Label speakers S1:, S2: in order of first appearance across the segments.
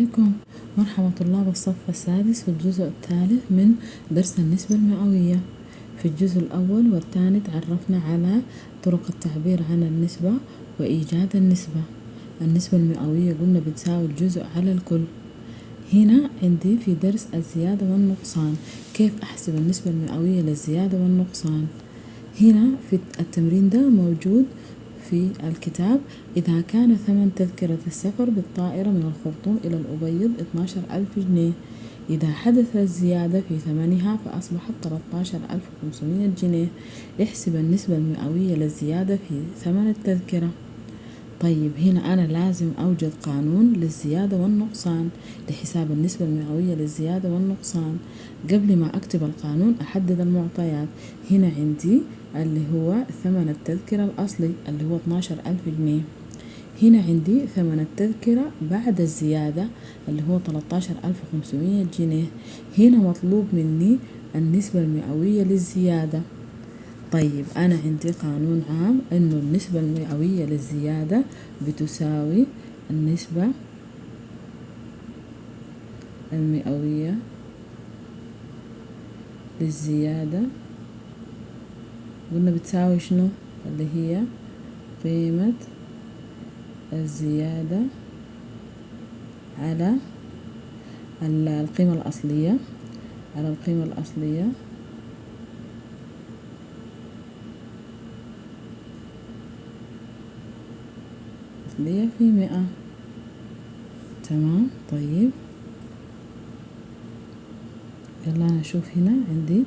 S1: عليكم. مرحبا طلاب الصف السادس في الجزء الثالث من درس النسبة المئوية. في الجزء الأول والثاني تعرفنا على طرق التعبير عن النسبة وإيجاد النسبة. النسبة المئوية قلنا بتساوي الجزء على الكل. هنا عندي في درس الزيادة والنقصان، كيف أحسب النسبة المئوية للزيادة والنقصان. هنا في التمرين ده موجود في الكتاب: إذا كان ثمن تذكرة السفر بالطائرة من الخرطوم إلى الأبيض 12,000 جنيه، إذا حدث الزيادة في ثمنها فأصبحت 13,500 جنيه، احسب النسبة المئوية للزيادة في ثمن التذكرة. طيب هنا أنا لازم أوجد قانون للزيادة والنقصان لحساب النسبة المئوية للزيادة والنقصان. قبل ما أكتب القانون أحدد المعطيات. هنا عندي اللي هو ثمن التذكرة الأصلي اللي هو 12,000 جنيه. هنا عندي ثمن التذكرة بعد الزيادة اللي هو 13,500 جنيه. هنا مطلوب مني النسبة المئوية للزيادة. طيب أنا عندي قانون عام إنه النسبة المئوية للزيادة بتساوي النسبة المئوية للزيادة، قلنا بتساوي شنو؟ اللي هي قيمة الزيادة على القيمة الأصلية، على القيمة الأصلية في 100. تمام. طيب يلا نشوف هنا عندي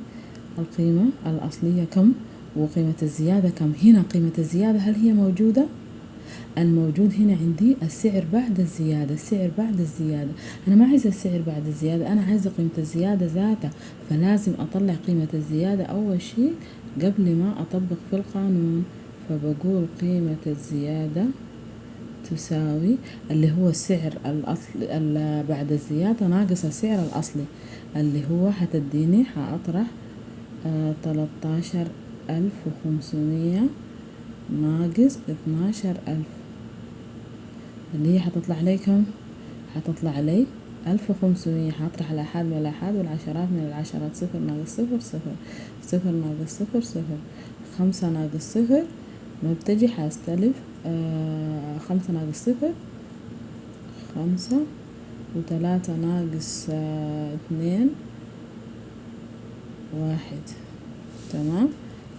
S1: القيمة الأصلية كم وقيمة الزيادة كم. هنا قيمة الزيادة هل هي موجودة؟ الموجود هنا عندي السعر بعد الزيادة. السعر بعد الزيادة أنا ما عايزة السعر بعد الزيادة، أنا عايزة قيمة الزيادة ذاتها، فلازم أطلع قيمة الزيادة أول شيء قبل ما أطبق في القانون. فبقول قيمة الزيادة تساوي اللي هو السعر الأصلي بعد الزيادة ناقص السعر الأصلي اللي هو هتديني هأطرح 13,500 ناقص 12,000 اللي هي هتطلع لي كم؟ هتطلع لي 1500. هطرح الآحاد من الآحاد والعشرات من العشرات. 0 ناقص 0 0، 0 ناقص 0 0، 5 ناقص 0 ما بتجي هستلف 5 ناقص 0 5، و3 ناقص 2 1. تمام.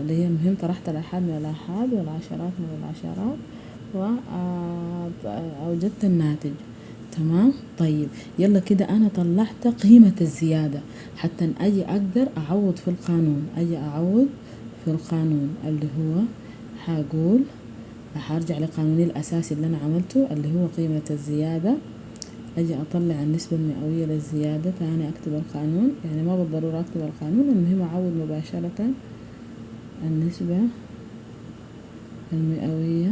S1: اللي هي المهم طرحت الآحاد من الآحاد والعشرات من العشرات وأوجدت الناتج. تمام. طيب يلا كده أنا طلعت قيمة الزيادة حتى أجي أقدر أعوض في القانون. اللي هو هقول هرجع لقانوني الأساسي اللي أنا عملته اللي هو قيمة الزيادة. أجي أطلع النسبة المئوية للزيادة. تاني أكتب القانون، يعني ما بالضرورة أكتب القانون، المهم أعوض مباشرة. النسبة المئوية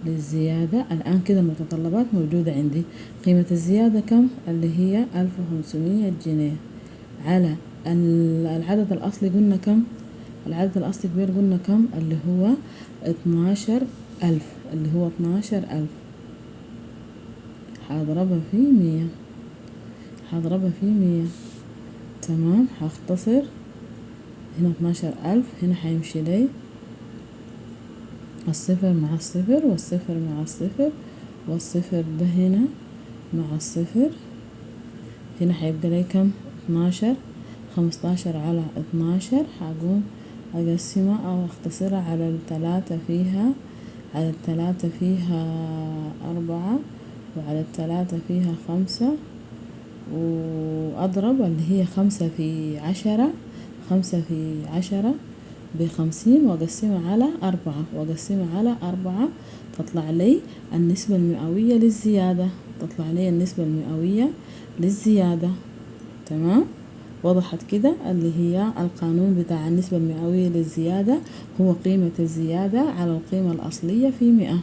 S1: للزيادة. الآن كده المتطلبات موجودة عندي. قيمة الزيادة كم؟ اللي هي 1500 جنيه على العدد الأصلي قلنا كم؟ العدد الأصلي كبير قلنا كم؟ اللي هو 12,000 اللي هو 12,000 هضربها في 100. تمام. هختصر هنا 12,000، هنا هيمشي لي الصفر مع الصفر والصفر مع الصفر والصفر ده هنا مع الصفر. هنا هيبقى لي كم؟ 12. 15 على 12 هقوم أقسمها أو أختصرها على الثلاثة فيها، على الثلاثة فيها 4 وعلى الثلاثة فيها 5، وأضرب اللي هي 5 في 10. 5 في 10 ب50 وأقسمها على 4 تطلع لي النسبة المئوية للزيادة. تمام. وضحت كده اللي هي القانون بتاع النسبة المئوية للزيادة هو قيمة الزيادة على القيمة الأصلية في 100.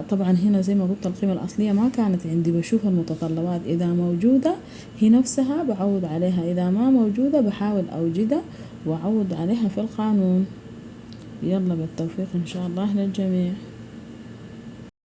S1: طبعا هنا زي ما قلت القيمة الأصلية ما كانت عندي، بشوف المتطلبات إذا موجودة هي نفسها بعوض عليها، إذا ما موجودة بحاول أوجدها وأعوض عليها في القانون. يلا بالتوفيق إن شاء الله للجميع.